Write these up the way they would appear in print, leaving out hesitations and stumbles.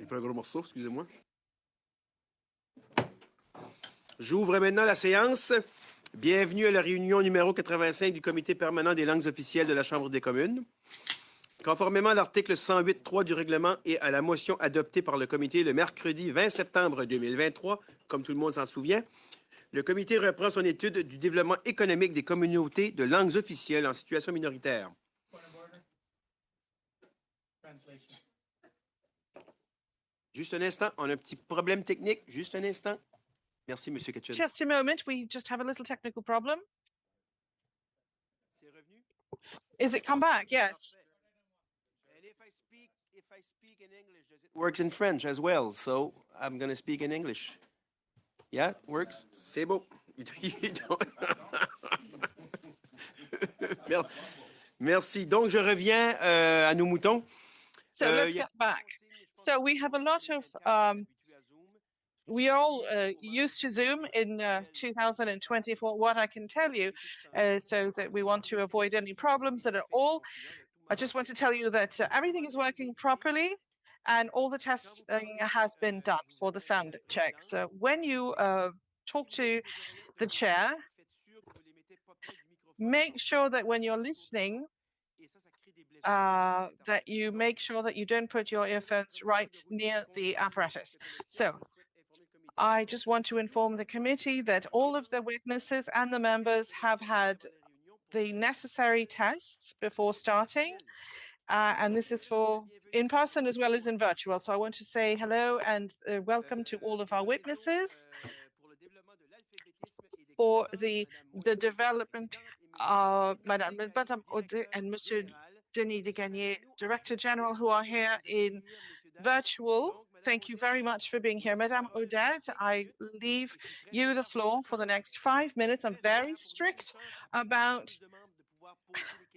Et pas un gros morceau, excusez-moi. J'ouvre maintenant la séance. Bienvenue à la réunion numéro 85 du Comité permanent des langues officielles de la Chambre des communes. Conformément à l'article 108.3 du règlement et à la motion adoptée par le comité le mercredi 20 septembre 2023, comme tout le monde s'en souvient, le comité reprend son étude du développement économique des communautés de langues officielles en situation minoritaire. Juste un instant, on a un petit problème technique. Juste un instant. Merci, M. Ketchum. Just a moment, we just have a little technical problem. C'est revenu? Is it come back? Yes. And if I speak in English, does it works in French as well? So I'm going to speak in English. Yeah, works? C'est beau. Merci. Donc, je reviens à nos moutons. So let's get back. So we have a lot of we all used to Zoom in 2024. What I can tell you, so that we want to avoid any problems at all, I just want to tell you that everything is working properly and all the testing has been done for the sound check. So when you talk to the chair, make sure that when you're listening, that you make sure that you don't put your earphones right near the apparatus. So I just want to inform the committee that all of the witnesses and the members have had the necessary tests before starting. And this is for in person as well as in virtual. So I want to say hello and welcome to all of our witnesses for the development of Madame Audet and Monsieur Denis Desgagnés, Director General, who are here in virtual. Thank you very much for being here. Madame Audet, I leave you the floor for the next 5 minutes. I'm very strict about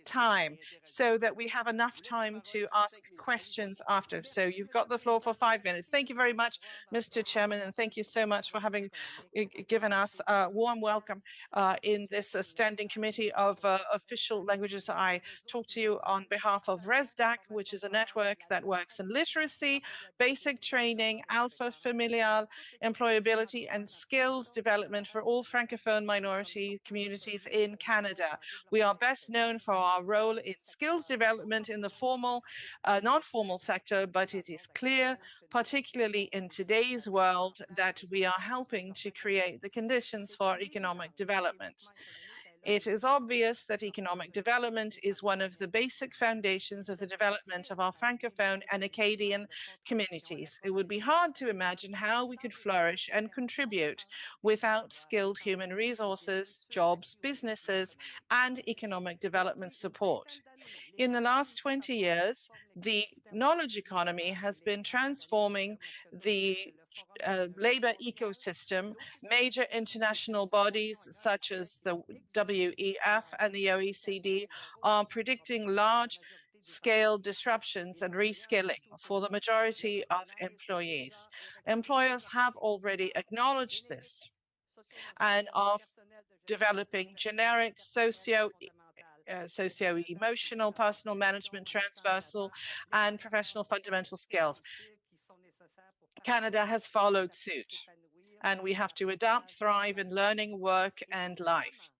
time so that we have enough time to ask questions after. So you've got the floor for 5 minutes. Thank you very much, Mr. Chairman, and thank you so much for having given us a warm welcome in this standing committee of official languages. I talk to you on behalf of RESDAC, which is a network that works in literacy, basic training, alpha familial, employability, and skills development for all Francophone minority communities in Canada. We are best known for our role in skills development in the formal, non-formal sector, but it is clear, particularly in today's world, that we are helping to create the conditions for economic development. It is obvious that economic development is one of the basic foundations of the development of our Francophone and Acadian communities. It would be hard to imagine how we could flourish and contribute without skilled human resources, jobs, businesses, and economic development support. In the last 20 years, the knowledge economy has been transforming the labor ecosystem. Major international bodies such as the WEF and the OECD are predicting large-scale disruptions and reskilling for the majority of employees. Employers have already acknowledged this and are developing generic socio-emotional, personal management, transversal, and professional fundamental skills. Canada has followed suit, and we have to adapt, thrive in learning, work, and life.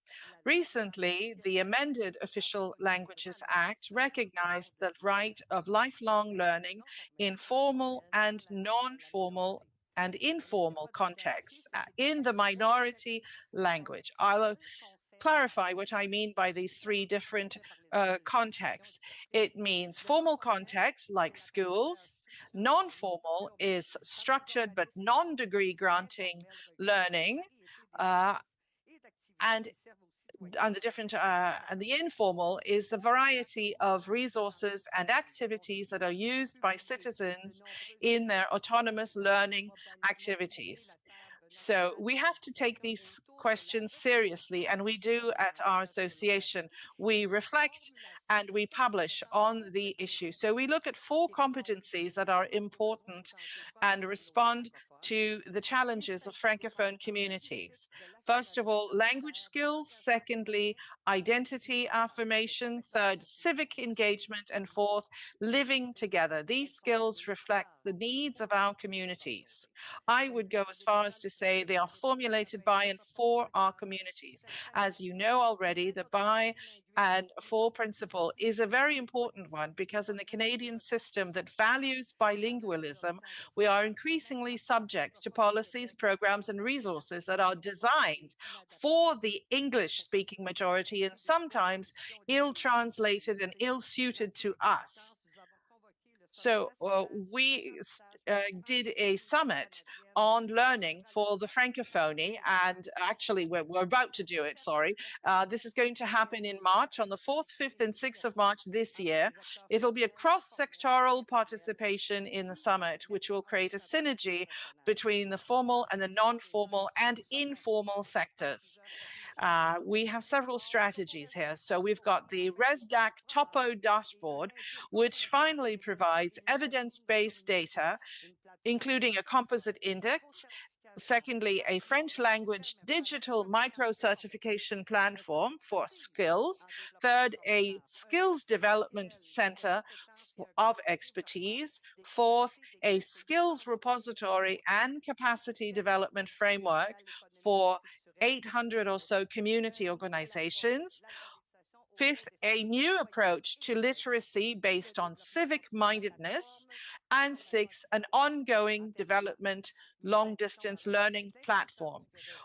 Recently, the amended Official Languages Act recognized the right of lifelong learning in formal and non-formal and informal contexts in the minority language. I'll clarify what I mean by these three different contexts. It means formal contexts like schools. Non-formal is structured but non-degree granting learning, and the informal is the variety of resources and activities that are used by citizens in their autonomous learning activities. So we have to take these questions seriously, and we do at our association. We reflect and we publish on the issue. So we look at 4 competencies that are important and respond to the challenges of Francophone communities. First of all, language skills. Secondly, identity affirmation. Third, civic engagement. And fourth, living together. These skills reflect the needs of our communities. I would go as far as to say they are formulated by and for our communities. As you know already, the by and for principle is a very important one because in the Canadian system that values bilingualism, we are increasingly subject to policies, programs, and resources that are designed for the English-speaking majority and sometimes ill-translated and ill-suited to us. So we did a summit on learning for the Francophonie, and actually we're about to do it, sorry. This is going to happen in March, on the 4th, 5th, and 6th of March this year. It'll be a cross-sectoral participation in the summit, which will create a synergy between the formal and the non-formal and informal sectors. We have several strategies here. So we've got the RESDAC Topo dashboard, which finally provides evidence-based data, including a composite index. Secondly, a French language digital micro-certification platform for skills. Third, a skills development center of expertise. Fourth, a skills repository and capacity development framework for 800 or so community organizations. Fifth, a new approach to literacy based on civic mindedness. And sixth, an ongoing development long distance learning platform.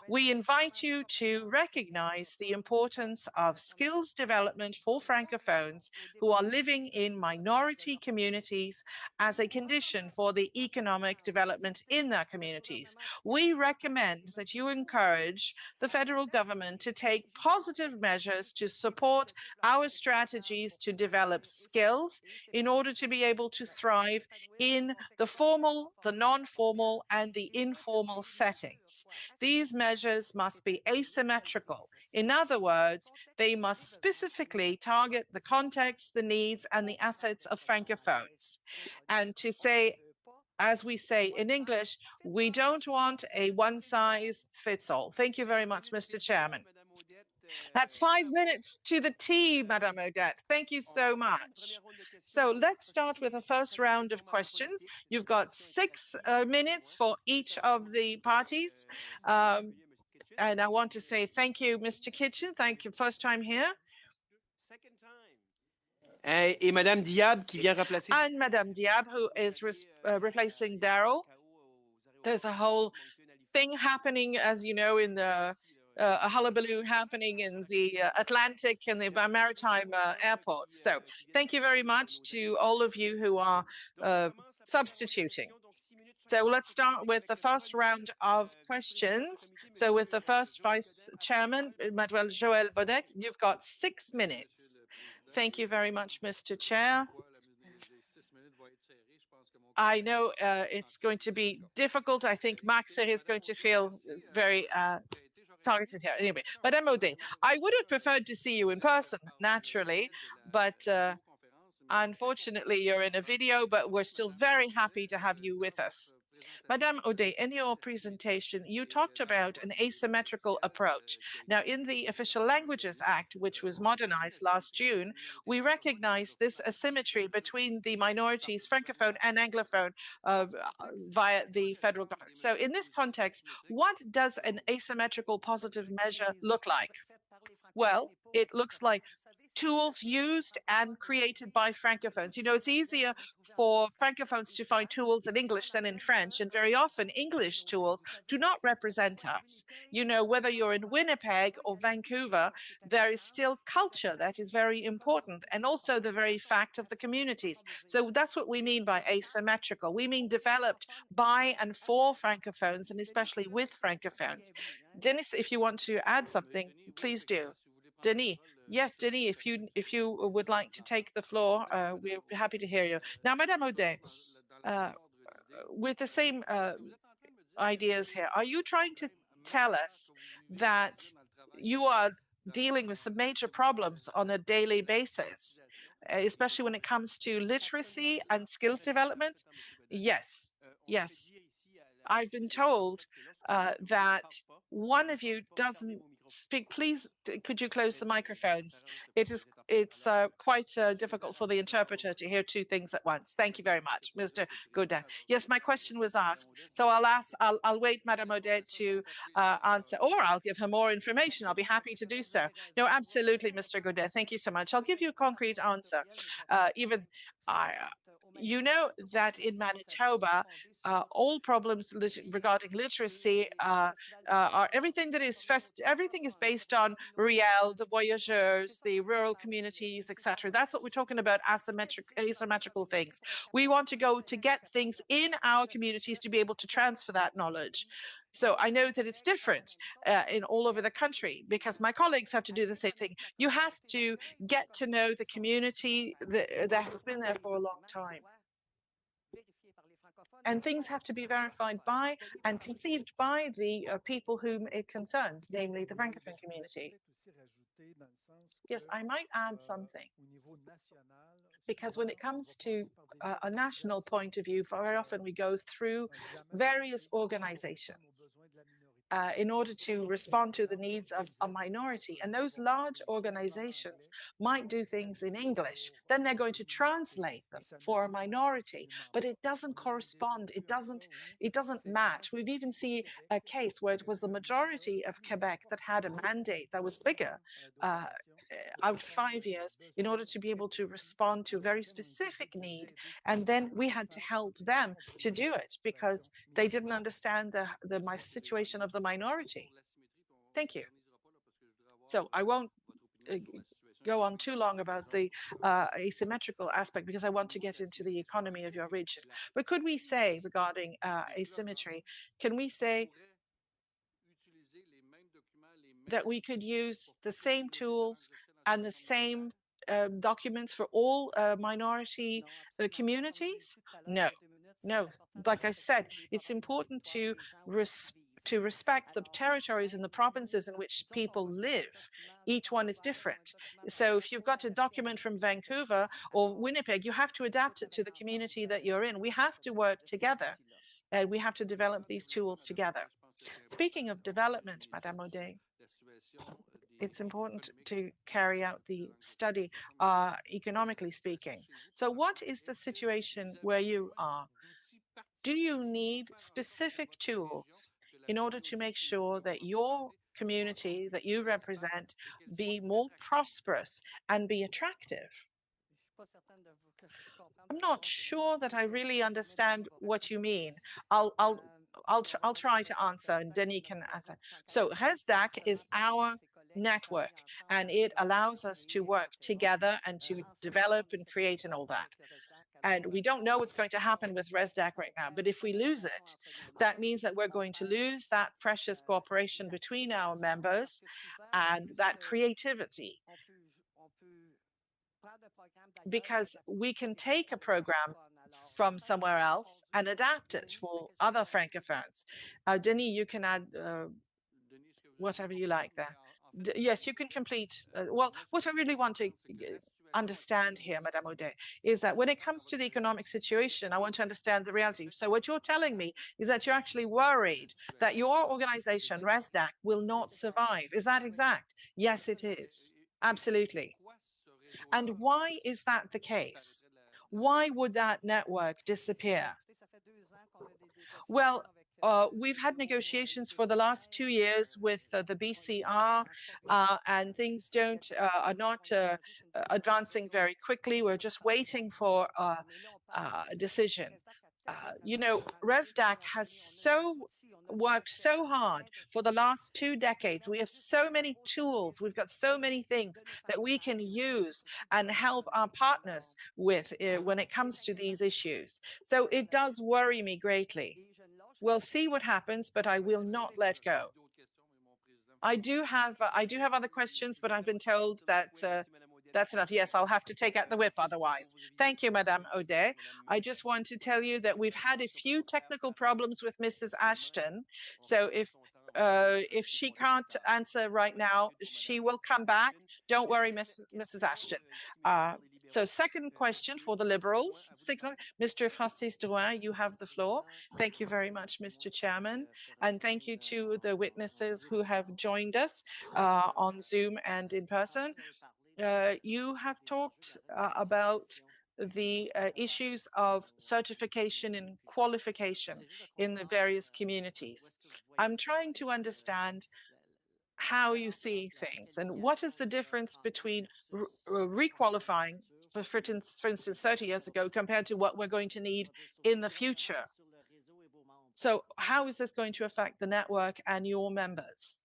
We invite you to recognize the importance of skills development for Francophones who are living in minority communities as a condition for the economic development in their communities. We recommend that you encourage the federal government to take positive measures to support our strategies to develop skills in order to be able to thrive in the formal, the non-formal, and the informal settings. These measures must be asymmetrical. In other words, they must specifically target the context, the needs, and the assets of Francophones. And to say, as we say in English, we don't want a one-size-fits-all. Thank you very much, Mr. Chairman. That's 5 minutes to the T, Madame Odette. Thank you so much. So let's start with the first round of questions. You've got 6 minutes for each of the parties. And I want to say thank you, Mr. Kitchen. Thank you. First time here. Et Madame Diab qui vient remplacer. And Madame Diab, who is replacing Daryl. There's a whole thing happening, as you know, in the a hullabaloo happening in the Atlantic and the maritime airports. So thank you very much to all of you who are substituting. So let's start with the first round of questions. So with the first Vice Chairman, Mademoiselle Joëlle Bodec, you've got 6 minutes. Thank you very much, Mr. Chair. I know it's going to be difficult. I think Max is going to feel very targeted here. Anyway, Madame Audet, I would have preferred to see you in person, naturally, but unfortunately you're in a video, but we're still very happy to have you with us. Madame Audet, in your presentation, you talked about an asymmetrical approach. Now, in the Official Languages Act, which was modernized last June, we recognize this asymmetry between the minorities, Francophone and Anglophone, via the federal government. So in this context, what does an asymmetrical positive measure look like? Well, it looks like tools used and created by Francophones. You know, it's easier for Francophones to find tools in English than in French, and very often English tools do not represent us. You know, whether you're in Winnipeg or Vancouver, there is still culture that is very important, and also the very fact of the communities. So that's what we mean by asymmetrical. We mean developed by and for Francophones, and especially with Francophones. Denis, if you want to add something, please do. Denis. Yes, Denis, if you would like to take the floor, we're happy to hear you. Now, Madame Audet, with the same ideas here, are you trying to tell us that you are dealing with some major problems on a daily basis, especially when it comes to literacy and skills development? Yes, yes. I've been told that one of you doesn't speak. Please, could you close the microphones? It's quite difficult for the interpreter to hear two things at once. Thank you very much, Mr. Gaudin. Yes, my question was asked, so I'll wait, Madame Audet, to answer, or I'll give her more information. I'll be happy to do so. No, absolutely, Mr. Gaudin. Thank you so much. I'll give you a concrete answer. You know that in Manitoba, all problems regarding literacy are everything is based on Riel, the voyageurs, the rural communities, etc. That's what we're talking about, asymmetrical things. We want to go to get things in our communities to be able to transfer that knowledge. So I know that it's different in all over the country because my colleagues have to do the same thing. You have to get to know the community that has been there for a long time. And things have to be verified by and conceived by the people whom it concerns, namely the Francophone community. Yes, I might add something. Because when it comes to a national point of view, very often we go through various organizations in order to respond to the needs of a minority. And those large organizations might do things in English. Then they're going to translate them for a minority, but it doesn't correspond. It doesn't match. We've even seen a case where it was the majority of Quebec that had a mandate that was bigger out of 5 years in order to be able to respond to a very specific need. And then we had to help them to do it because they didn't understand the situation of the minority. Thank you. So I won't go on too long about the asymmetrical aspect because I want to get into the economy of your region. But could we say regarding asymmetry, can we say that we could use the same tools and the same documents for all minority communities? No. Like I said, it's important to respect the territories and the provinces in which people live. Each one is different. So if you've got a document from Vancouver or Winnipeg, you have to adapt it to the community that you're in. We have to work together. We have to develop these tools together. Speaking of development, Madame Audet, it's important to carry out the study economically speaking. So what is the situation where you are? Do you need specific tools in order to make sure that your community that you represent be more prosperous and be attractive? I'm not sure that I really understand what you mean. I'll try to answer, and Denis can answer. So RESDAC is our network, and it allows us to work together and to develop and create and all that. And we don't know what's going to happen with RESDAC right now, but if we lose it, that means that we're going to lose that precious cooperation between our members and that creativity. Because we can take a program from somewhere else and adapt it for other francophones. Denis, you can add whatever you like there. Yes, you can complete. Well, what I really want to understand here, Madame Audet, is that when it comes to the economic situation, I want to understand the reality. So what you're telling me is that you're actually worried that your organization, RESDAC, will not survive. Is that exact? Yes, it is. Absolutely. And why is that the case? Why would that network disappear? Well, we've had negotiations for the last 2 years with the BCR, and things are not advancing very quickly. We're just waiting for a decision. You know, RESDAC has worked so hard for the last 2 decades. We have so many tools. We've got so many things that we can use and help our partners with when it comes to these issues. So it does worry me greatly. We'll see what happens, but I will not let go. I do have other questions, but I've been told that that's enough. Yes, I'll have to take out the whip otherwise. Thank you, Madame Audet. I just want to tell you that we've had a few technical problems with Mrs. Ashton. So if she can't answer right now, she will come back. Don't worry, Mrs. Ashton. So second question for the Liberals. Mr. Francis Drouin, you have the floor. Thank you very much, Mr. Chairman. And thank you to the witnesses who have joined us on Zoom and in person. You have talked about the issues of certification and qualification in the various communities. I'm trying to understand how you see things and what is the difference between requalifying for instance 30 years ago compared to what we're going to need in the future. So how is this going to affect the network and your members?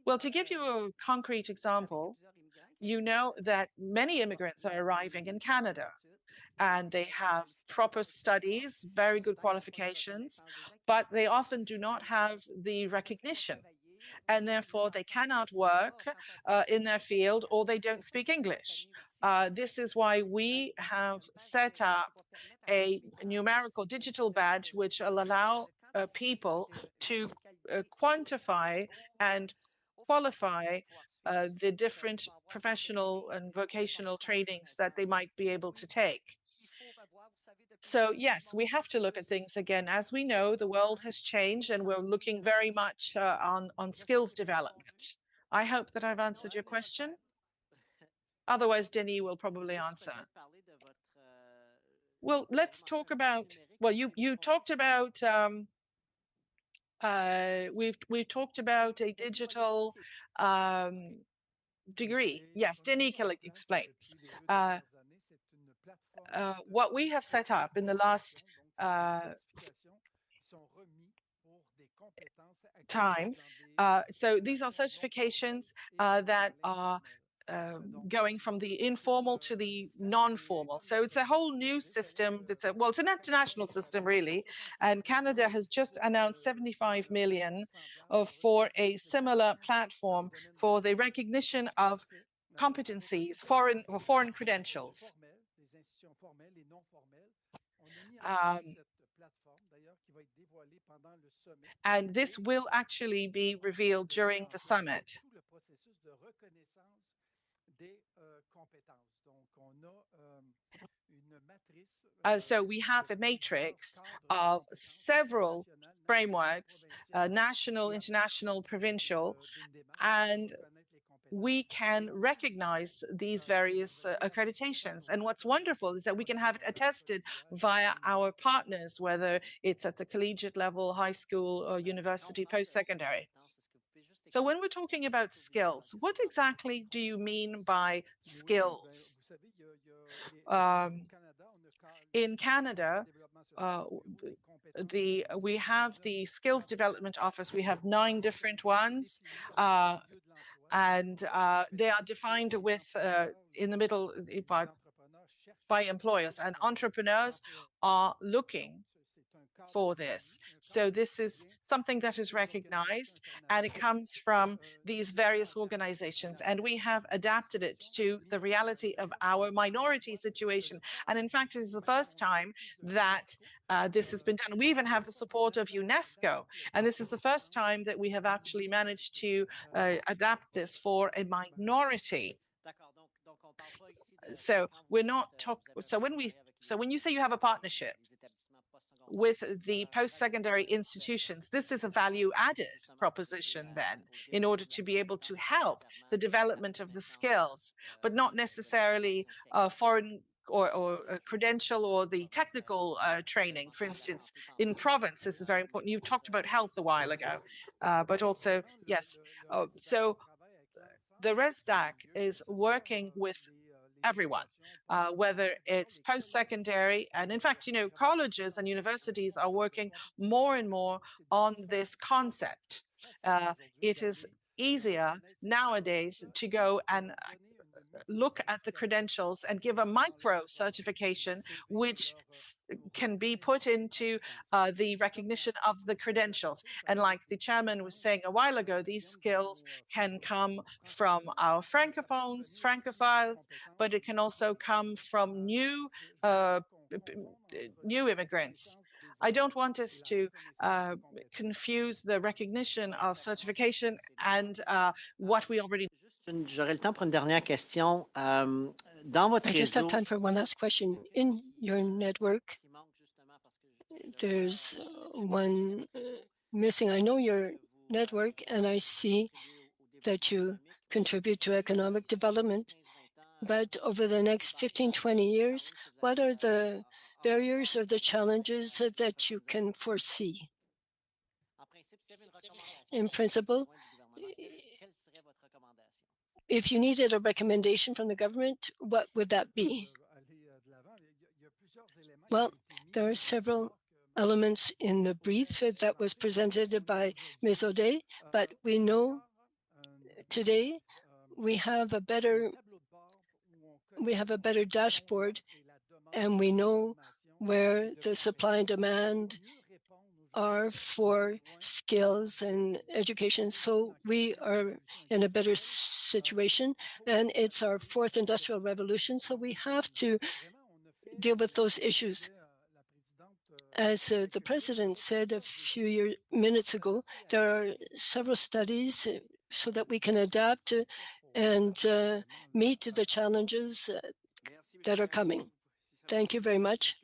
Well, to give you a concrete example, you know that many immigrants are arriving in Canada and they have proper studies, very good qualifications, but they often do not have the recognition. And therefore, they cannot work in their field or they don't speak English. This is why we have set up a numerical digital badge which will allow people to quantify and qualify the different professional and vocational trainings that they might be able to take. So yes, we have to look at things again. As we know, the world has changed and we're looking very much on skills development. I hope that I've answered your question. Otherwise, Denis will probably answer. Well, let's talk about, well, you talked about, we've talked about a digital degree. Yes, Denis can explain. What we have set up in the last time. So these are certifications that are going from the informal to the non-formal. So it's a whole new system. It's an international system, really. And Canada has just announced 75 million for a similar platform for the recognition of competencies, foreign credentials. And this will actually be revealed during the summit. So we have a matrix of several frameworks, national, international, provincial, and we can recognize these various accreditations. And what's wonderful is that we can have it attested via our partners, whether it's at the collegiate level, high school, or university, post-secondary. So when we're talking about skills, what exactly do you mean by skills? In Canada, we have the Skills Development Office. We have 9 different ones. And they are defined with in the middle by employers, and entrepreneurs are looking for this. So this is something that is recognized, and it comes from these various organizations, and we have adapted it to the reality of our minority situation. And in fact, it is the first time that this has been done. We even have the support of UNESCO, and this is the first time that we have actually managed to adapt this for a minority. So we're not talking. So when you say you have a partnership with the post-secondary institutions, this is a value-added proposition then, in order to be able to help the development of the skills, but not necessarily foreign or a credential or the technical training. For instance, in province, this is very important. You talked about health a while ago, but also, yes. So the RESDAC is working with everyone, whether it's post-secondary, and in fact, colleges and universities are working more and more on this concept. It is easier nowadays to go and look at the credentials and give a micro certification, which can be put into the recognition of the credentials. And like the chairman was saying a while ago, these skills can come from our francophiles, but it can also come from new immigrants. I don't want us to confuse the recognition of certification and what we already J'aurai le temps pour une dernière question. Dans votre I just have réseau, time for one last question. In your network, there's one missing. I know your network, and I see that you contribute to economic development. But over the next 15, 20 years, what are the barriers or the challenges that you can foresee? In principle, if you needed a recommendation from the government, what would that be? Well, there are several elements in the brief that was presented by Ms. O'Day, but we know today we have a better dashboard, and we know where the supply and demand are for skills and education. So we are in a better situation, and it's our fourth industrial revolution. So we have to deal with those issues. As the president said a few minutes ago, there are several studies so that we can adapt and meet the challenges that are coming. Thank you very much.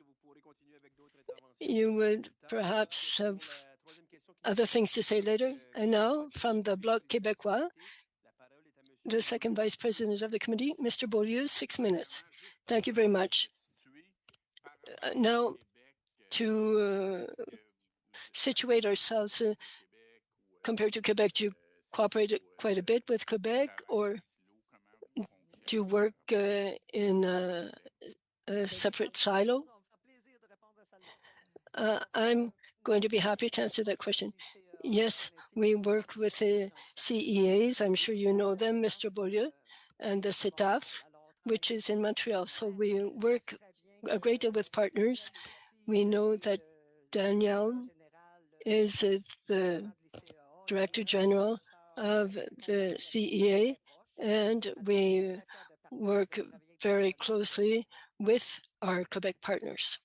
You would perhaps have other things to say later. And now, from the Bloc Québécois, the second vice president of the committee, Mr. Beaulieu, 6 minutes. Thank you very much. Now, to situate ourselves compared to Quebec, do you cooperate quite a bit with Quebec, or do you work in a separate silo? I'm going to be happy to answer that question. Yes, we work with the CEAs. I'm sure you know them, Mr. Beaulieu, and the CETAF, which is in Montreal. So we work a great deal with partners. We know that Danielle is the Director General of the CEA, and we work very closely with our Quebec partners.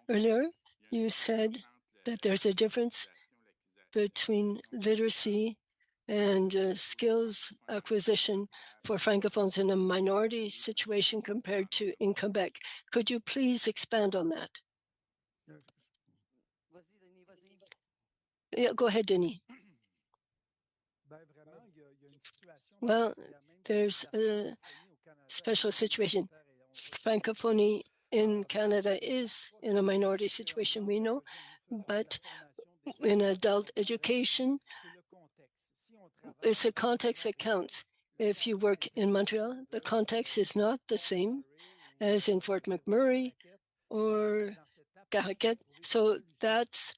Earlier, you said that there's a difference between literacy and skills acquisition for Francophones in a minority situation compared to in Quebec. Could you please expand on that? Yeah, go ahead, Denis. Well, there's a special situation. Francophonie in Canada is in a minority situation, we know, but in adult education, it's a context that counts. If you work in Montreal, the context is not the same as in Fort McMurray or Caraquet. So that's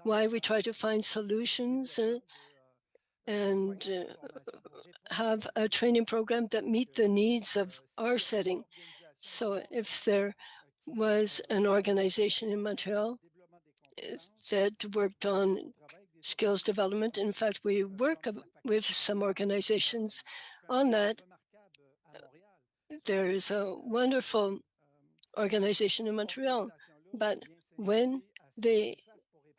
why we try to find solutions and have a training program that meet the needs of our setting. So if there was an organization in Montreal that worked on skills development, in fact, we work with some organizations on that. There is a wonderful organization in Montreal, but when they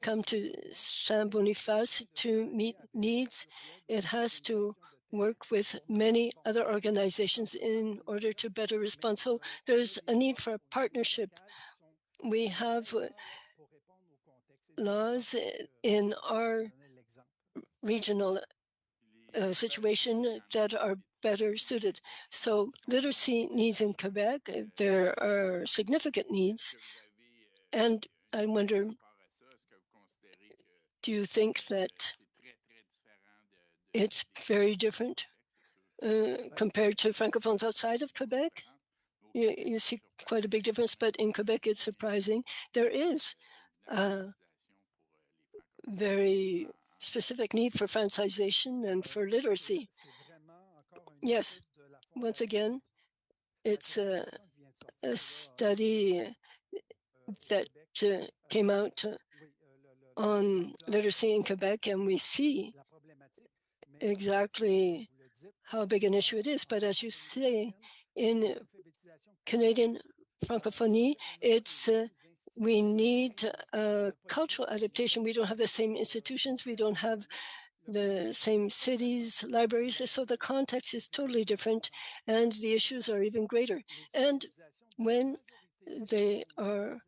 come to Saint-Boniface to meet needs, it has to work with many other organizations in order to better respond. So there's a need for a partnership. We have laws in our regional situation that are better suited. So literacy needs in Quebec, there are significant needs. And I wonder, do you think that it's very different compared to Francophones outside of Quebec? You see quite a big difference, but in Quebec, it's surprising. There is a very specific need for francization and for literacy. Yes, once again, it's a study that came out on literacy in Quebec, and we see exactly how big an issue it is. But as you say, in Canadian Francophonie, it's we need cultural adaptation. We don't have the same institutions. We don't have the same cities, libraries, so the context is totally different and the issues are even greater. And when they are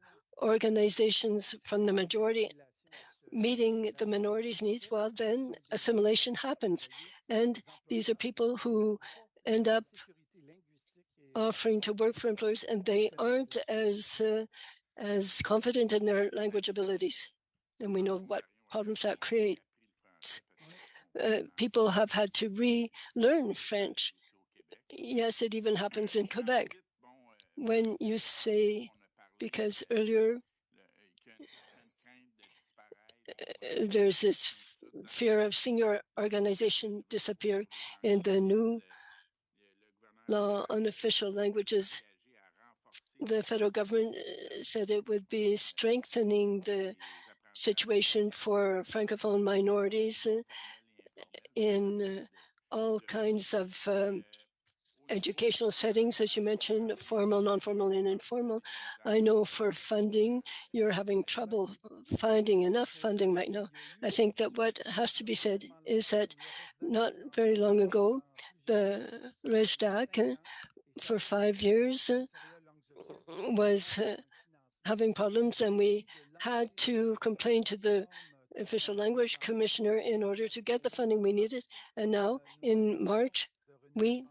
organizations from the majority meeting the minorities' needs, well, then assimilation happens. And these are people who end up offering to work for employers, and they aren't as confident in their language abilities. And we know what problems that creates. People have had to relearn French. Yes, it even happens in Quebec. When you say, because earlier there's this fear of senior organization disappear in the new law on official languages. The federal government said it would be strengthening the situation for Francophone minorities in all kinds of educational settings, as you mentioned, formal, non-formal, and informal. I know for funding, you're having trouble finding enough funding right now. I think that what has to be said is that not very long ago, the RESDAC for 5 years was having problems, and we had to complain to the official language commissioner in order to get the funding we needed. And now in March, we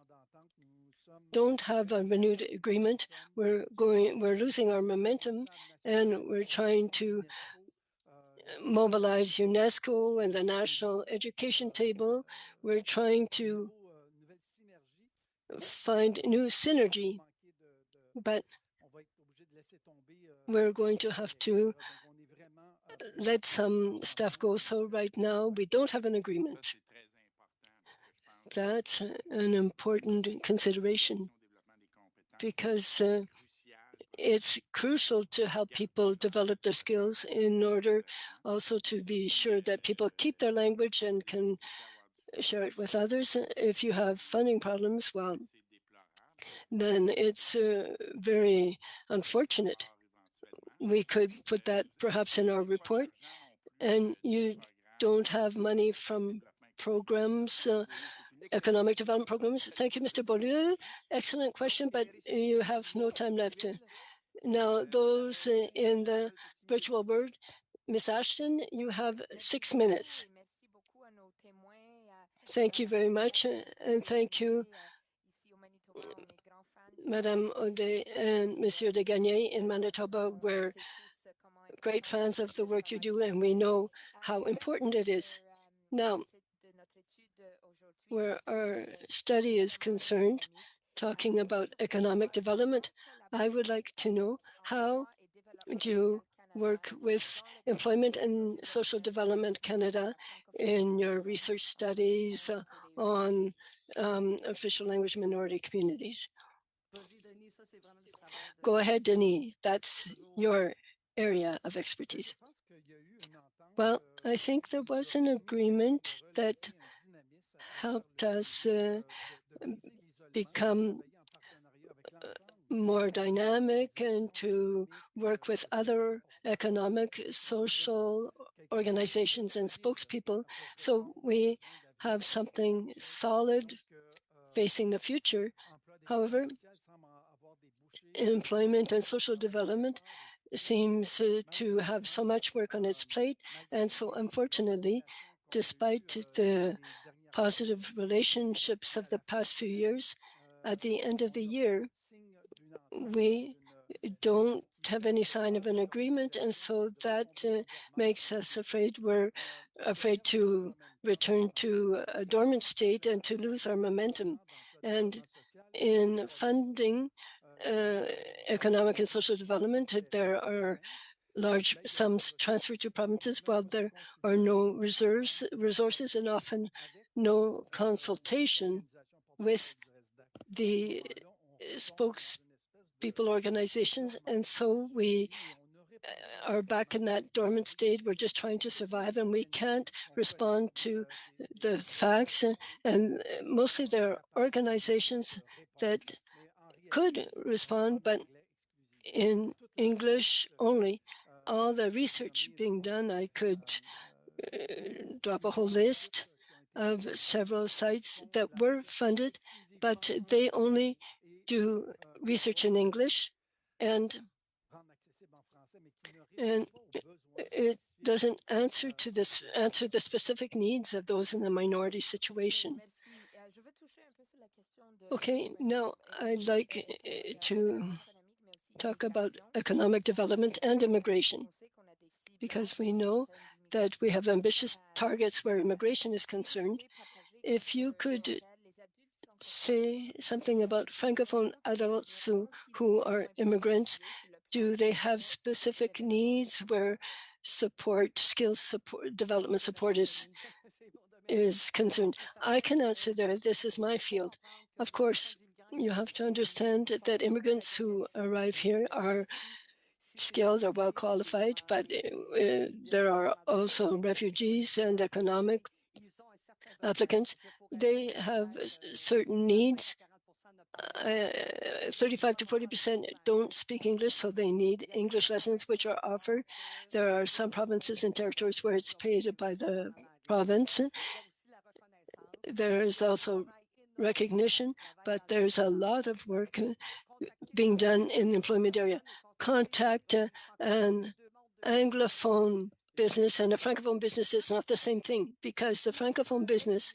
don't have a renewed agreement. We're losing our momentum, and we're trying to mobilize UNESCO and the National Education Table. We're trying to find new synergy, but we're going to have to let some stuff go. So right now, we don't have an agreement. That's an important consideration because it's crucial to help people develop their skills in order also to be sure that people keep their language and can share it with others. If you have funding problems, well, then it's very unfortunate. We could put that perhaps in our report, and you don't have money from programs, economic development programs. Thank you, Mr. Beaulieu. Excellent question, but you have no time left. Now, those in the virtual world, Ms. Ashton, you have 6 minutes. Thank you very much, and thank you, Madame Audet and Monsieur de Gagné in Manitoba. We're great fans of the work you do, and we know how important it is. Now, where our study is concerned, talking about economic development, I would like to know how do you work with Employment and Social Development Canada in your research studies on official language minority communities? Go ahead, Denis. That's your area of expertise. Well, I think there was an agreement that helped us become more dynamic and to work with other economic, social organizations and spokespeople. So we have something solid facing the future. However, employment and social development seems to have so much work on its plate. And so unfortunately, despite the positive relationships of the past few years, at the end of the year, we don't have any sign of an agreement. And so that makes us afraid. We're afraid to return to a dormant state and to lose our momentum. And in funding economic and social development, there are large sums transferred to provinces while there are no resources and often no consultation with the spokespeople organizations. And so we are back in that dormant state. We're just trying to survive, and we can't respond to the facts. And mostly there are organizations that could respond, but in English only. All the research being done, I could drop a whole list of several sites that were funded, but they only do research in English, and it doesn't answer the specific needs of those in a minority situation. Okay, now I'd like to talk about economic development and immigration, because we know that we have ambitious targets where immigration is concerned. If you could say something about Francophone adults who are immigrants, do they have specific needs where skills support, development support is concerned? I can answer there. This is my field. Of course, you have to understand that immigrants who arrive here are skilled or well qualified, but there are also refugees and economic applicants. They have certain needs. 35 to 40% don't speak English, so they need English lessons, which are offered. There are some provinces and territories where it's paid by the province. There is also recognition, but there's a lot of work being done in the employment area. Contact an Anglophone business and a Francophone business is not the same thing, because the Francophone business,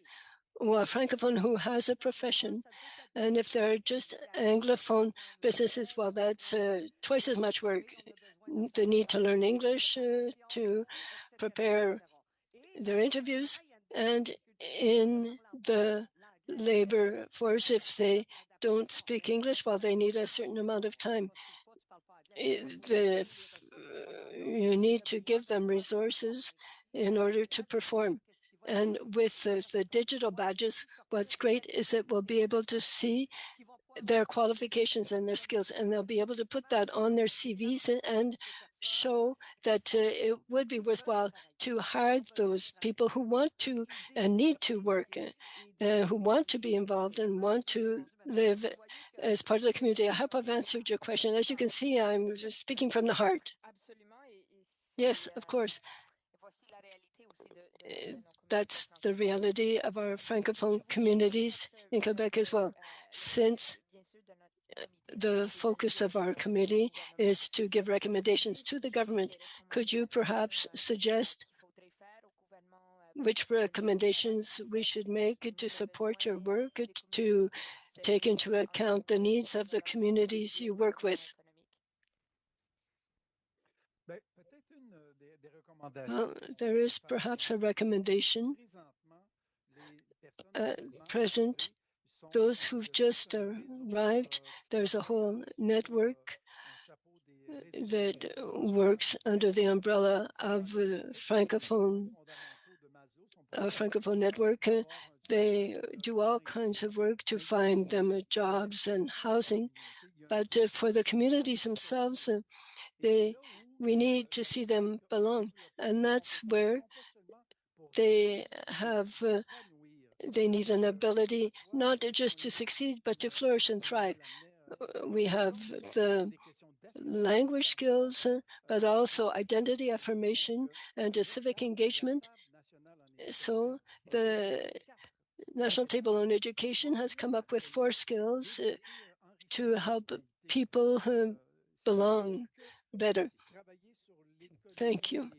or a Francophone who has a profession, and if they're just Anglophone businesses, well, that's twice as much work. They need to learn English to prepare their interviews, and in the labor force, if they don't speak English, well, they need a certain amount of time. You need to give them resources in order to perform. And with the digital badges, what's great is that we'll be able to see their qualifications and their skills, and they'll be able to put that on their CVs and show that it would be worthwhile to hire those people who want to and need to work, who want to be involved and want to live as part of the community. I hope I've answered your question. As you can see, I'm just speaking from the heart. Yes, of course. That's the reality of our Francophone communities in Quebec as well. Since the focus of our committee is to give recommendations to the government, could you perhaps suggest which recommendations we should make to support your work, to take into account the needs of the communities you work with? Well, there is perhaps a recommendation. Present, those who've just arrived, there's a whole network that works under the umbrella of the Francophone network. They do all kinds of work to find them jobs and housing, but for the communities themselves, we need to see them belong, and that's where they have. They need an ability not just to succeed, but to flourish and thrive. We have the language skills, but also identity affirmation and civic engagement. So the National Table on Education has come up with 4 skills to help people belong better. Thank you.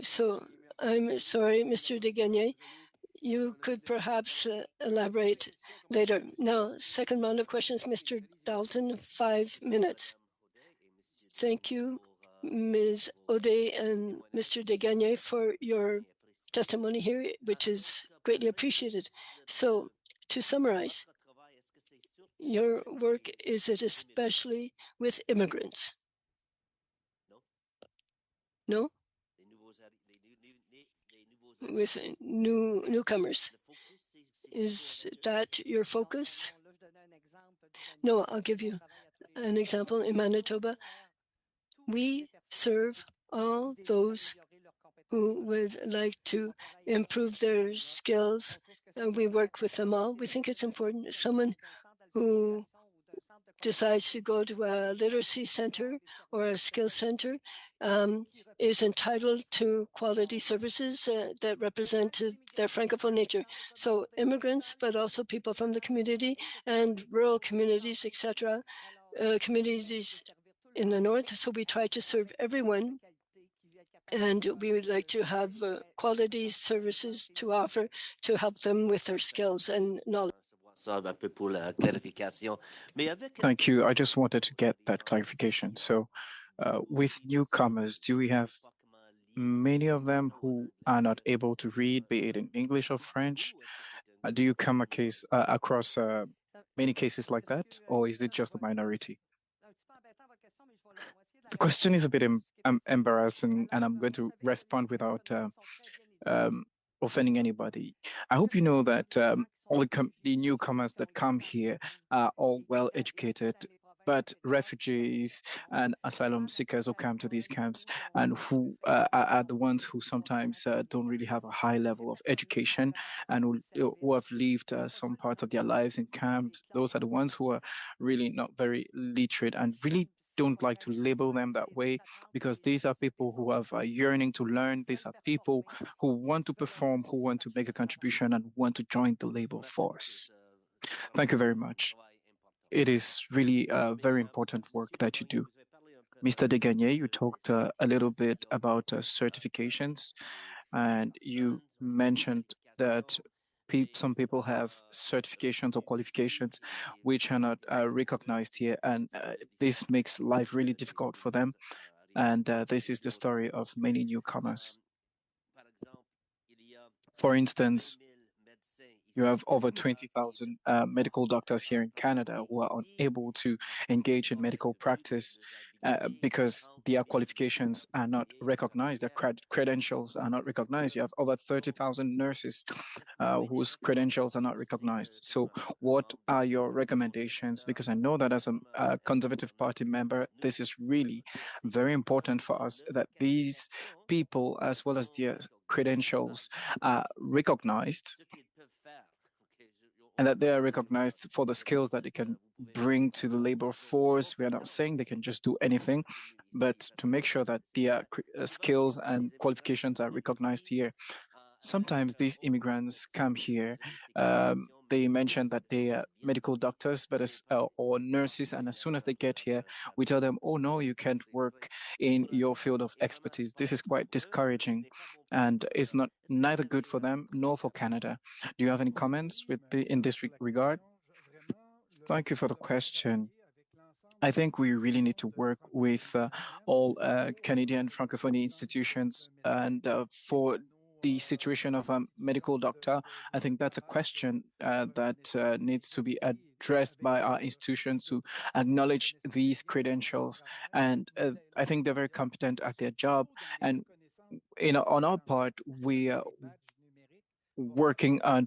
So I'm sorry, Mr. Desgagnés. You could perhaps elaborate later. Now, second round of questions, Mr. Dalton, 5 minutes. Thank you, Ms. Audet and Mr. Desgagnés, for your testimony here, which is greatly appreciated. So, to summarize, your work, is it especially with immigrants? No? With newcomers. Is that your focus? No, I'll give you an example. In Manitoba, we serve all those who would like to improve their skills. We work with them all. We think it's important. Someone who decides to go to a literacy center or a skills center is entitled to quality services that represent their Francophone nature. So immigrants, but also people from the community and rural communities, etc., communities in the north. So we try to serve everyone, and we would like to have quality services to offer to help them with their skills and knowledge. Thank you. I just wanted to get that clarification. So, with newcomers, do we have many of them who are not able to read, be it in English or French? Do you come across many cases like that, or is it just a minority? The question is a bit embarrassing, and I'm going to respond without offending anybody. I hope you know that all the newcomers that come here are all well educated, but refugees and asylum seekers who come to these camps and who are the ones who sometimes don't really have a high level of education and who have lived some parts of their lives in camps. Those are the ones who are really not very literate and really don't like to label them that way, because these are people who have a yearning to learn. These are people who want to perform, who want to make a contribution and want to join the labor force. Thank you very much. It is really very important work that you do. Mr. Desgagnés, you talked a little bit about certifications, and you mentioned that some people have certifications or qualifications which are not recognized here, and this makes life really difficult for them. And this is the story of many newcomers. For instance, you have over 20,000 medical doctors here in Canada who are unable to engage in medical practice because their qualifications are not recognized, their credentials are not recognized. You have over 30,000 nurses whose credentials are not recognized. So what are your recommendations? Because I know that as a Conservative Party member, this is really very important for us, that these people, as well as their credentials, are recognized, and that they are recognized for the skills that they can bring to the labor force. We are not saying they can just do anything, but to make sure that their skills and qualifications are recognized here. Sometimes these immigrants come here, they mention that they are medical doctors or nurses, and as soon as they get here, we tell them, oh no, you can't work in your field of expertise. This is quite discouraging, and it's neither good for them nor for Canada. Do you have any comments in this regard? Thank you for the question. I think we really need to work with all Canadian Francophonie institutions, and for the situation of a medical doctor, I think that's a question that needs to be addressed by our institutions to acknowledge these credentials. And I think they're very competent at their job. And on our part, we are working on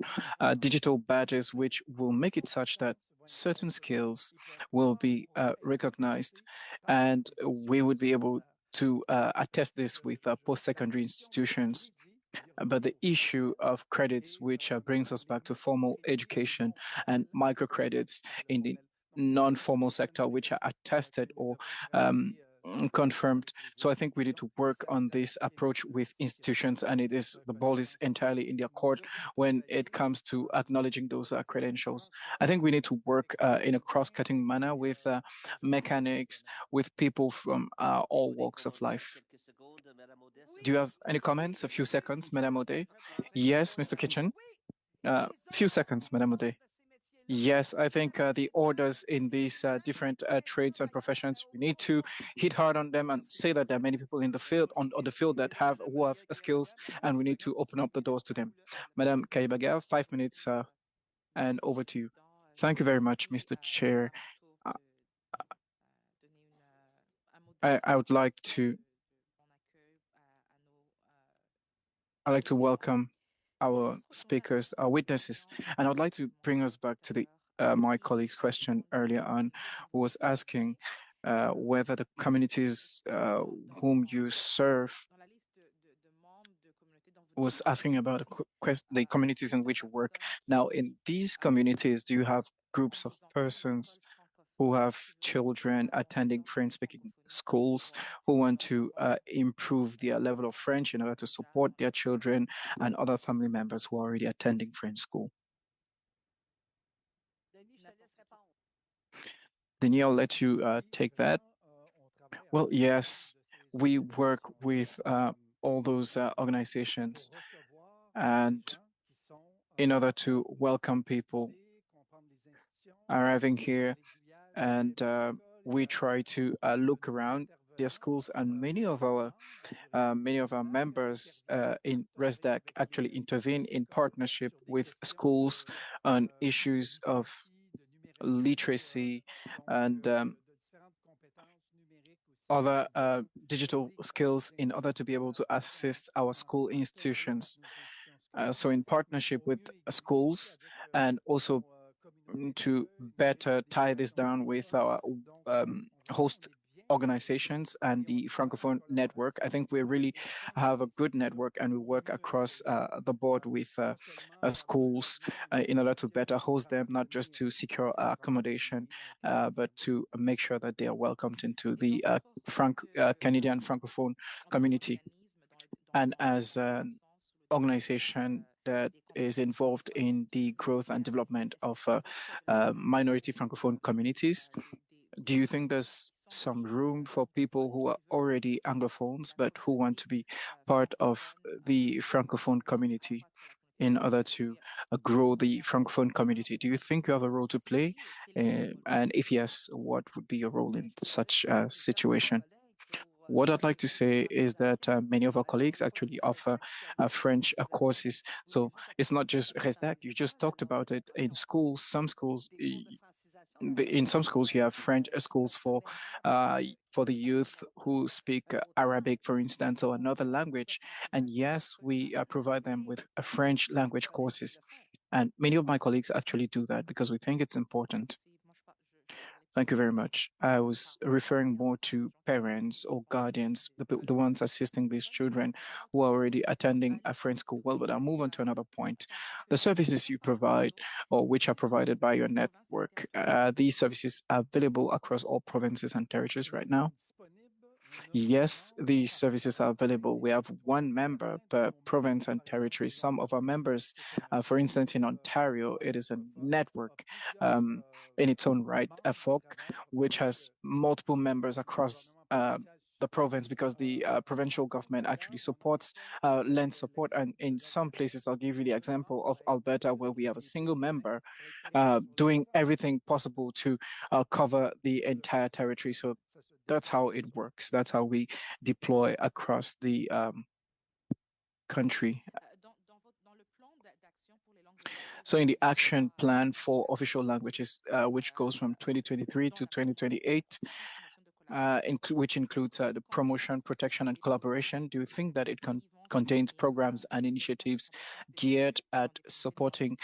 digital badges, which will make it such that certain skills will be recognized, and we would be able to attest this with post-secondary institutions. But the issue of credits, which brings us back to formal education and microcredits in the non-formal sector, which are attested or confirmed. So I think we need to work on this approach with institutions, and the ball is entirely in their court when it comes to acknowledging those credentials. I think we need to work in a cross-cutting manner with mechanics, with people from all walks of life. Do you have any comments? A few seconds, Madame Audet. Yes, Mr. Kitchen. Few seconds, Madame Audet. Yes, I think the orders in these different trades and professions, we need to hit hard on them and say that there are many people in the field, on the field who have skills, and we need to open up the doors to them. Madame Kaibaga, 5 minutes, and over to you. Thank you very much, Mr. Chair. I would like to welcome our speakers, our witnesses, and I'd like to bring us back to my colleague's question earlier on, who was asking whether the communities whom you serve, was asking about the communities in which you work. Now, in these communities, do you have groups of persons who have children attending French-speaking schools, who want to improve their level of French in order to support their children and other family members who are already attending French school. Denis, I'll let you take that. Well, yes, we work with all those organizations, and in order to welcome people arriving here, and we try to look around their schools, and many of our members in RESDAC actually intervene in partnership with schools on issues of literacy and other digital skills in order to be able to assist our school institutions. So in partnership with schools and also to better tie this down with our host organizations and the Francophone network. I think we really have a good network and we work across the board with schools in order to better host them, not just to secure accommodation, but to make sure that they are welcomed into the Canadian Francophone community. And as an organization that is involved in the growth and development of minority Francophone communities, do you think there's some room for people who are already Anglophones but who want to be part of the Francophone community in order to grow the Francophone community? Do you think you have a role to play? And if yes, what would be your role in such a situation? What I'd like to say is that many of our colleagues actually offer French courses. So it's not just RESDAC. You just talked about it in schools. Some schools, in some schools, you have French schools for the youth who speak Arabic, for instance, or another language. And yes, we provide them with French language courses. And many of my colleagues actually do that because we think it's important. Thank you very much. I was referring more to parents or guardians, the ones assisting these children who are already attending a French school. Well, but I'll move on to another point. The services you provide or which are provided by your network, these services are available across all provinces and territories right now? Yes, these services are available. We have one member per province and territory. Some of our members, for instance, in Ontario, it is a network in its own right, FOC, which has multiple members across the province because the provincial government actually supports, lends support. And in some places, I'll give you the example of Alberta, where we have a single member doing everything possible to cover the entire territory. So that's how it works. That's how we deploy across the country. So in the action plan for official languages, which goes from 2023 to 2028, which includes the promotion, protection, and collaboration, do you think that it contains programs and initiatives geared at supporting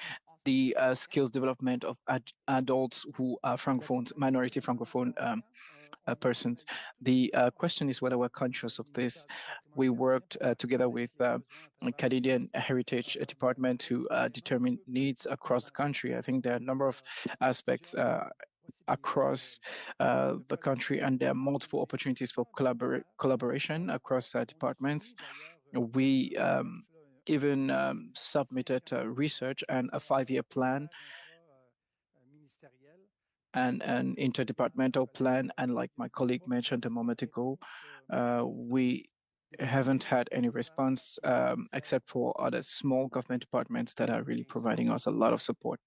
the skills development of adults who are Francophones, minority Francophone persons? The question is whether we're conscious of this. We worked together with Canadian Heritage Department to determine needs across the country. I think there are a number of aspects across the country, and there are multiple opportunities for collaboration across departments. We even submitted research and a 5-year plan and an interdepartmental plan. And like my colleague mentioned a moment ago, we haven't had any response except for other small government departments that are really providing us a lot of support.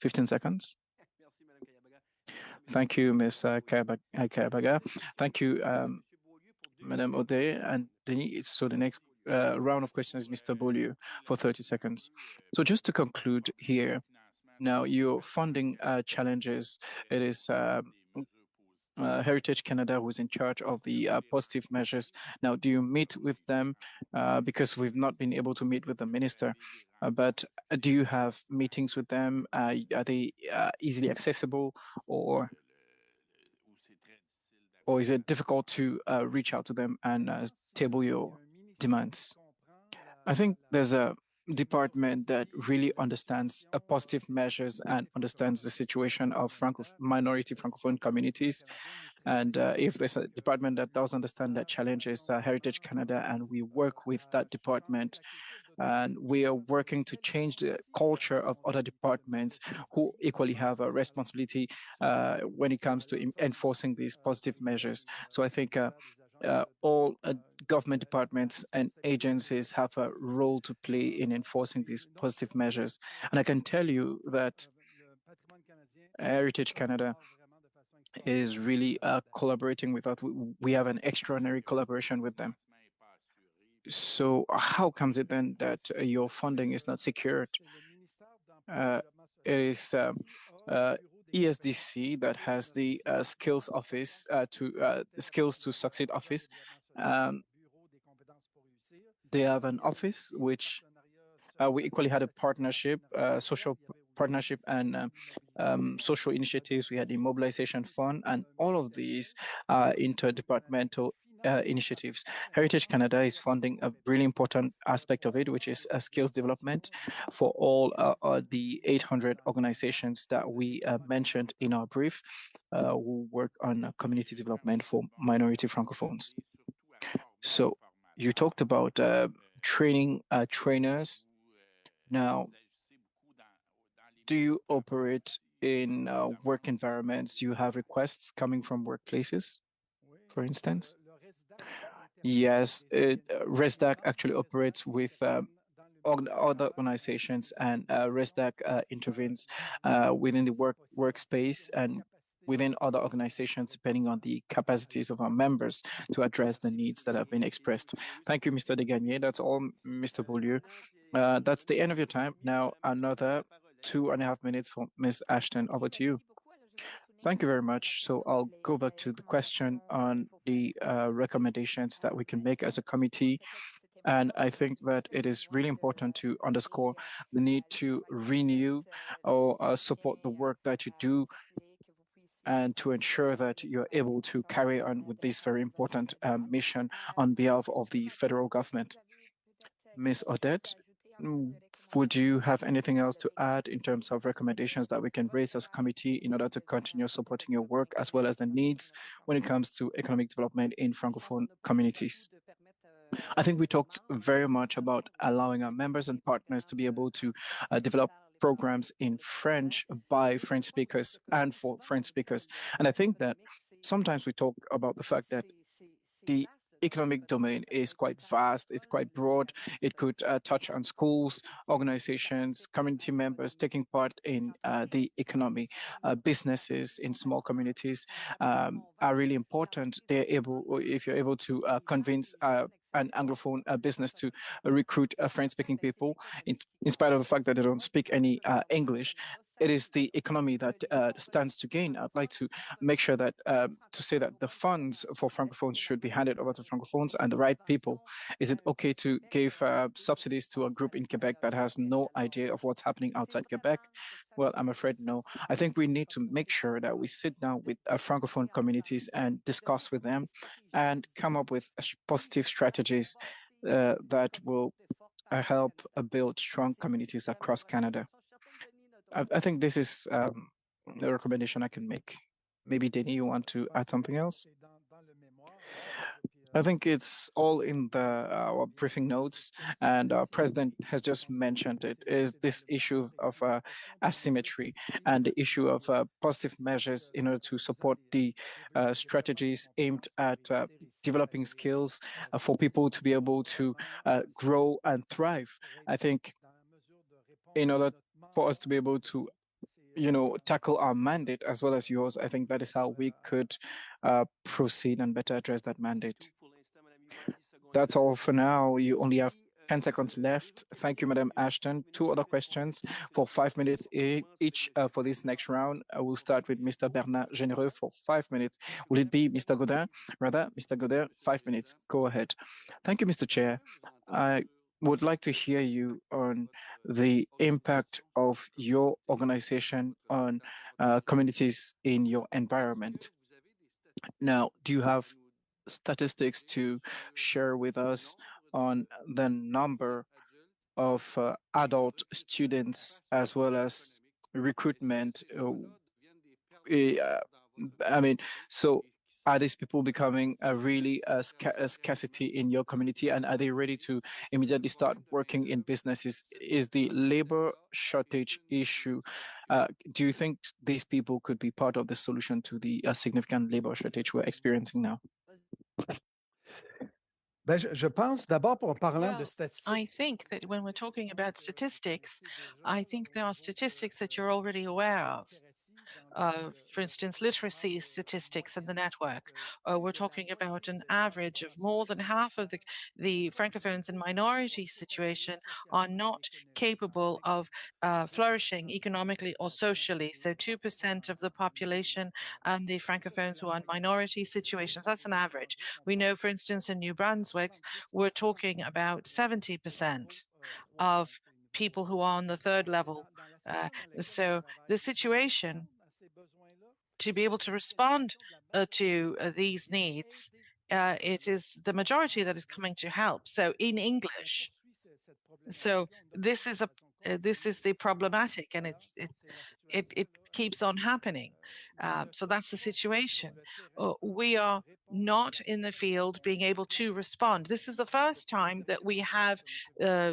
15 seconds. Thank you, Ms. Kayabaga. Thank you, Madame Audet and Denis. So the next round of questions is Mr. Beaulieu for 30 seconds. So just to conclude here, now your funding challenges, it is Heritage Canada who's in charge of the positive measures. Now, do you meet with them? Because we've not been able to meet with the minister, but do you have meetings with them? Are they easily accessible, or is it difficult to reach out to them and table your demands? I think there's a department that really understands positive measures and understands the situation of minority Francophone communities. And if there's a department that does understand that challenge, is Heritage Canada, and we work with that department. And we are working to change the culture of other departments who equally have a responsibility when it comes to enforcing these positive measures. So I think all government departments and agencies have a role to play in enforcing these positive measures. And I can tell you that Heritage Canada is really collaborating with us. We have an extraordinary collaboration with them. So how comes it then that your funding is not secured? It is ESDC that has the skills office skills to succeed office. They have an office which we equally had a partnership, social partnership and social initiatives. We had the mobilization fund, and all of these interdepartmental initiatives. Heritage Canada is funding a really important aspect of it, which is skills development for all the 800 organizations that we mentioned in our brief who work on community development for minority Francophones. So you talked about training trainers. Now, do you operate in work environments? Do you have requests coming from workplaces, for instance? Yes, RESDAC actually operates with other organizations, and RESDAC intervenes within the workspace and within other organizations, depending on the capacities of our members to address the needs that have been expressed. Thank you, Mr. Desgagnés. That's all, Mr. Beaulieu. That's the end of your time. Now, another 2.5 minutes for Ms. Ashton. Over to you. Thank you very much. So I'll go back to the question on the recommendations that we can make as a committee. And I think that it is really important to underscore the need to renew or support the work that you do and to ensure that you're able to carry on with this very important mission on behalf of the federal government. Ms. Odette, would you have anything else to add in terms of recommendations that we can raise as a committee in order to continue supporting your work as well as the needs when it comes to economic development in Francophone communities? I think we talked very much about allowing our members and partners to be able to develop programs in French by French speakers and for French speakers. And I think that sometimes we talk about the fact that the economic domain is quite vast, it's quite broad. It could touch on schools, organizations, community members taking part in the economy. Businesses in small communities are really important. If you're able to convince an Anglophone business to recruit French-speaking people, in spite of the fact that they don't speak any English, it is the economy that stands to gain. I'd like to make sure that to say that the funds for Francophones should be handed over to Francophones and the right people. Is it okay to give subsidies to a group in Quebec that has no idea of what's happening outside Quebec? Well, I'm afraid no. I think we need to make sure that we sit down with Francophone communities and discuss with them and come up with positive strategies that will help build strong communities across Canada. I think this is the recommendation I can make. Maybe, Denis, you want to add something else? I think it's all in our briefing notes, and our president has just mentioned it, is this issue of asymmetry and the issue of positive measures in order to support the strategies aimed at developing skills for people to be able to grow and thrive. I think in order for us to be able to tackle our mandate as well as yours, I think that is how we could proceed and better address that mandate. That's all for now. You only have 10 seconds left. Thank you, Madam Ashton. 2 other questions for 5 minutes each for this next round. I will start with Mr. Bernard Généreux for 5 minutes. Will it be Mr. Godin? Rather, Mr. Godin, 5 minutes. Go ahead. Thank you, Mr. Chair. I would like to hear you on the impact of your organization on communities in your environment. Now, do you have statistics to share with us on the number of adult students as well as recruitment. I mean, so are these people becoming really a scarcity in your community, and are they ready to immediately start working in businesses? Is the labor shortage issue, do you think these people could be part of the solution to the significant labor shortage we're experiencing now? Je pense d'abord, en parlant de Well, statistiques, I think that when we're talking about statistics, I think there are statistics that you're already aware of. For instance, literacy statistics in the network. We're talking about an average of more than half of the Francophones in minority situation are not capable of flourishing economically or socially. So 2% of the population and the Francophones who are in minority situations, that's an average. We know, for instance, in New Brunswick, we're talking about 70% of people who are on the third level. So the situation to be able to respond to these needs, it is the majority that is coming to help. So in English, so this is the problematic, and it keeps on happening. So that's the situation. We are not in the field being able to respond. This is the first time that we have,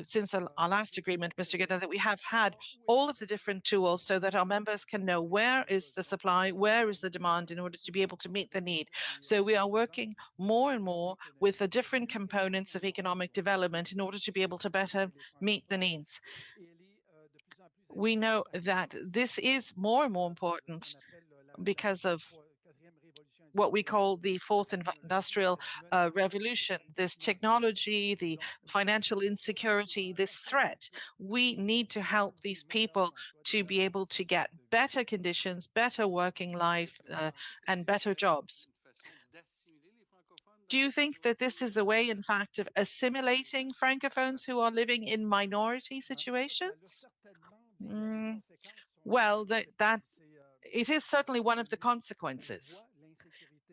since our last agreement, Mr. Guetta, that we have had all of the different tools so that our members can know where is the supply, where is the demand in order to be able to meet the need. So we are working more and more with the different components of economic development in order to be able to better meet the needs. We know that this is more and more important because of what we call the fourth industrial revolution, this technology, the financial insecurity, this threat. We need to help these people to be able to get better conditions, better working life, and better jobs. Do you think that this is a way, in fact, of assimilating Francophones who are living in minority situations? Well, that it is certainly one of the consequences.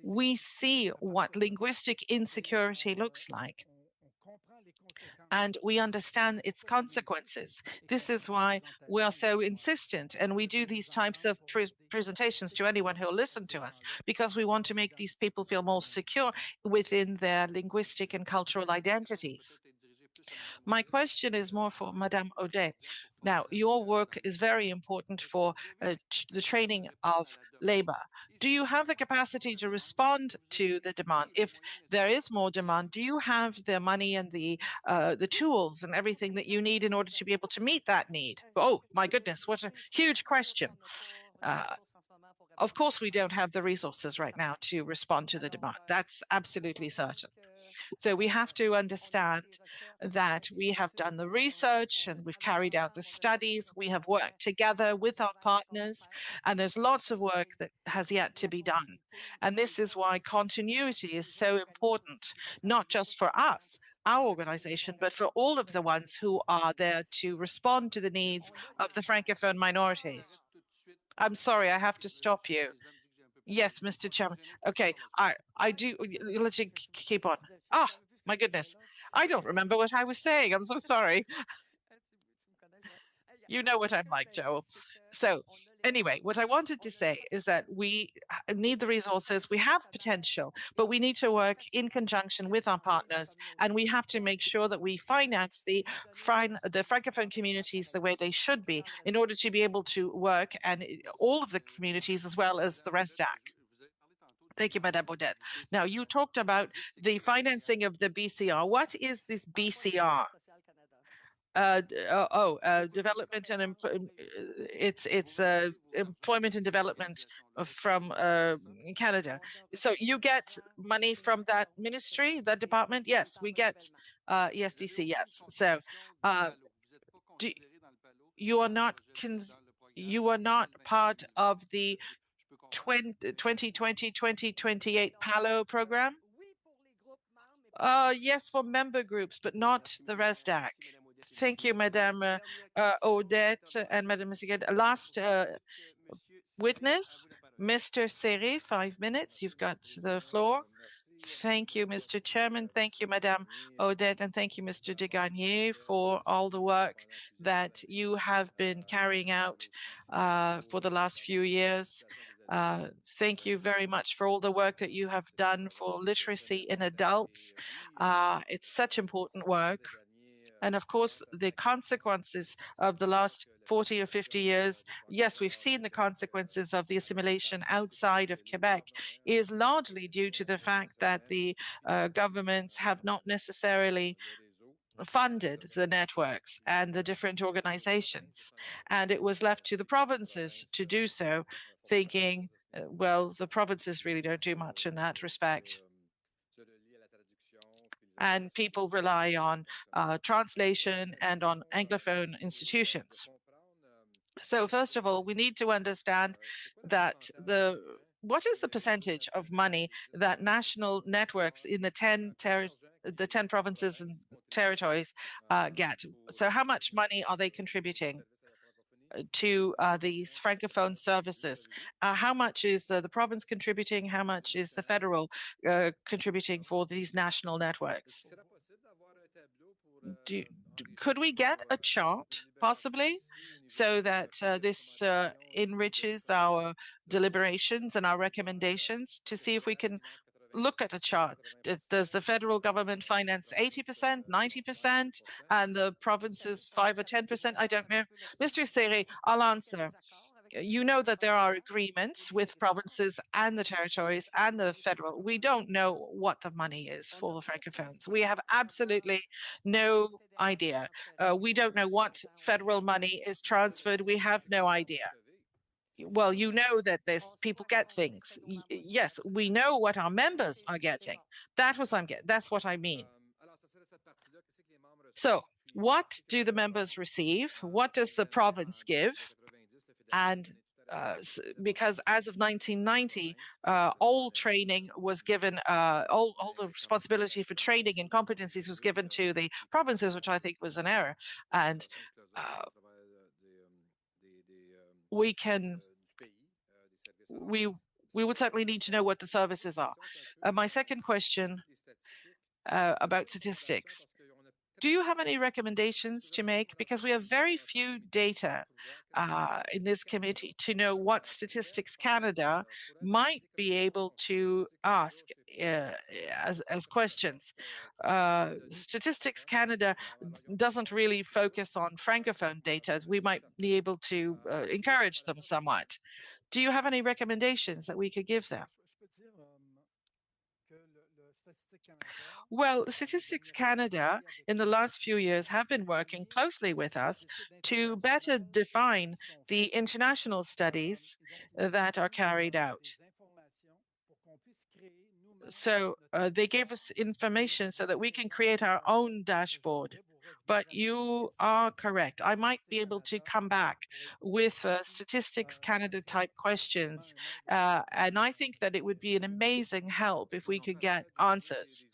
We see what linguistic insecurity looks like, and we understand its consequences. This is why we are so insistent, and we do these types of presentations to anyone who will listen to us, because we want to make these people feel more secure within their linguistic and cultural identities. My question is more for Madame Audet. Now, your work is very important for the training of labor. Do you have the capacity to respond to the demand? If there is more demand, do you have the money and the tools and everything that you need in order to be able to meet that need? Oh, my goodness, what a huge question. Of course, we don't have the resources right now to respond to the demand. That's absolutely certain. So we have to understand that we have done the research and we've carried out the studies. We have worked together with our partners, and there's lots of work that has yet to be done. And this is why continuity is so important, not just for us, our organization, but for all of the ones who are there to respond to the needs of the Francophone minorities. I'm sorry, I have to stop you. Yes, Mr. Chairman. Okay, I do. Let's keep on. Ah, my goodness. I don't remember what I was saying. I'm so sorry. You know what I'm like, Joel. So anyway, what I wanted to say is that we need the resources. We have potential, but we need to work in conjunction with our partners, and we have to make sure that we finance the Francophone communities the way they should be in order to be able to work, and all of the communities as well as the RESDAC. Thank you, Madame Audet. Now, you talked about the financing of the BCR. What is this BCR? Development and it's employment and development from Canada. So you get money from that ministry, that department? Yes, we get ESDC. Yes. So you are not part of the 2020-2028 PALO program? Yes, for member groups, but not the RESDAC. Thank you, Madame Audet and Madame Messier. Last witness, Mr. Serré, 5 minutes. You've got the floor. Thank you, Mr. Chairman. Thank you, Madame Odette, and thank you, Mr. Desgagnés, for all the work that you have been carrying out for the last few years. Thank you very much for all the work that you have done for literacy in adults. It's such important work. And of course, the consequences of the last 40 or 50 years, yes, we've seen the consequences of the assimilation outside of Quebec, is largely due to the fact that the governments have not necessarily funded the networks and the different organizations. And it was left to the provinces to do so, thinking, well, the provinces really don't do much in that respect. And people rely on translation and on Anglophone institutions. So first of all, we need to understand that what is the percentage of money that national networks in the 10 provinces and territories get? So how much money are they contributing to these Francophone services? How much is the province contributing? How much is the federal contributing for these national networks? Could we get a chart, possibly, so that this enriches our deliberations and our recommendations to see if we can look at a chart? Does the federal government finance 80%, 90%, and the provinces 5 or 10%? I don't know. Mr. Serré, I'll answer. You know that there are agreements with provinces and the territories and the federal. We don't know what the money is for the Francophones. We have absolutely no idea. We don't know what federal money is transferred. We have no idea. Well, you know that people get things. Yes, we know what our members are getting. That's what I mean. So what do the members receive? What does the province give? And because as of 1990, all training was given, all the responsibility for training and competencies was given to the provinces, which I think was an error. And we would certainly need to know what the services are. My second question about statistics. Do you have any recommendations to make? Because we have very few data in this committee to know what Statistics Canada might be able to ask as questions. Statistics Canada doesn't really focus on Francophone data. We might be able to encourage them somewhat. Do you have any recommendations that we could give them? Well, Statistics Canada in the last few years have been working closely with us to better define the international studies that are carried out. So they gave us information so that we can create our own dashboard. But you are correct. I might be able to come back with Statistics Canada type questions. And I think that it would be an amazing help if we could get answers.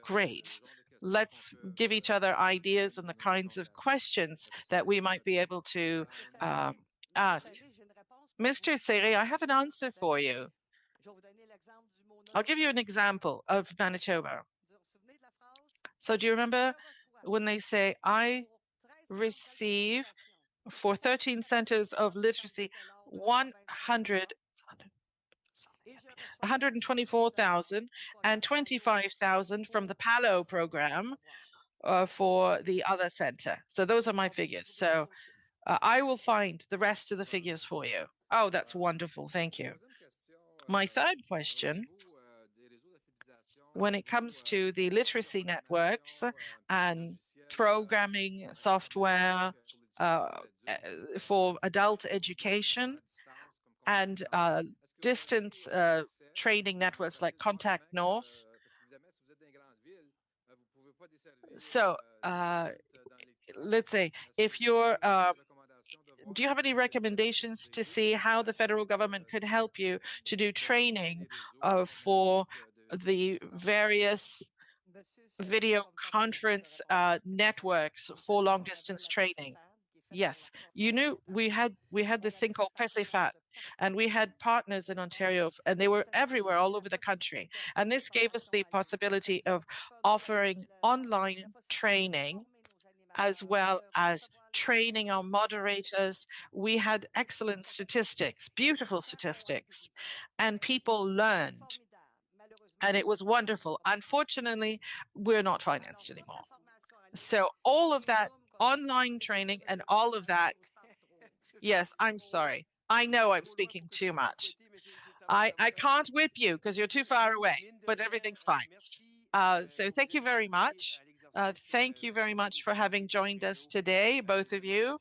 Great. Let's give each other ideas on the kinds of questions that we might be able to ask. Mr. Serré, I have an answer for you. I'll give you an example of Manitoba. So do you remember when they say, I receive for 13 centers of literacy 124,000 and 25,000 from the PALO program for the other center. So those are my figures. So I will find the rest of the figures for you. Oh, that's wonderful. Thank you. My third question, when it comes to the literacy networks and programming software for adult education and distance training networks like Contact North. So let's say if you're, do you have any recommendations to see how the federal government could help you to do training for the various video conference networks for long distance training? Yes, you knew we had this thing called PECEFAT And we had partners in Ontario, and they were everywhere, all over the country. And this gave us the possibility of offering online training as well as training our moderators. We had excellent statistics, beautiful statistics, and people learned. And it was wonderful. Unfortunately, we're not financed anymore. So all of that online training and all of that, yes, I'm sorry. I know I'm speaking too much. I can't whip you because you're too far away, but everything's fine. So thank you very much. Thank you very much for having joined us today, both of you,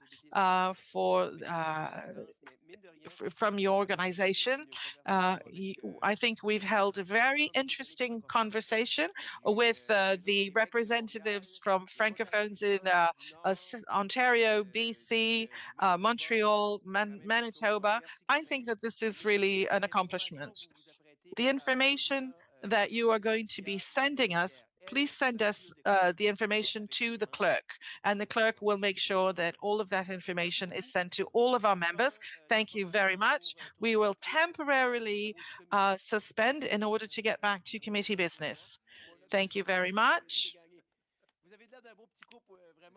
from your organization. I think we've held a very interesting conversation with the representatives from Francophones in Ontario, BC, Montreal, Manitoba. I think that this is really an accomplishment. The information that you are going to be sending us, please send us the information to the clerk, and the clerk will make sure that all of that information is sent to all of our members. Thank you very much. We will temporarily suspend in order to get back to committee business. Thank you very much.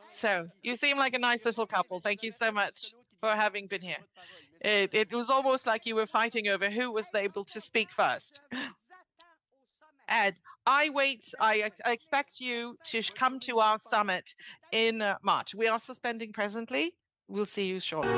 So you seem like a nice little couple. Thank you so much for having been here. It was almost like you were fighting over who was able to speak first. Ed, I expect you to come to our summit in March. We are suspending presently. We'll see you shortly.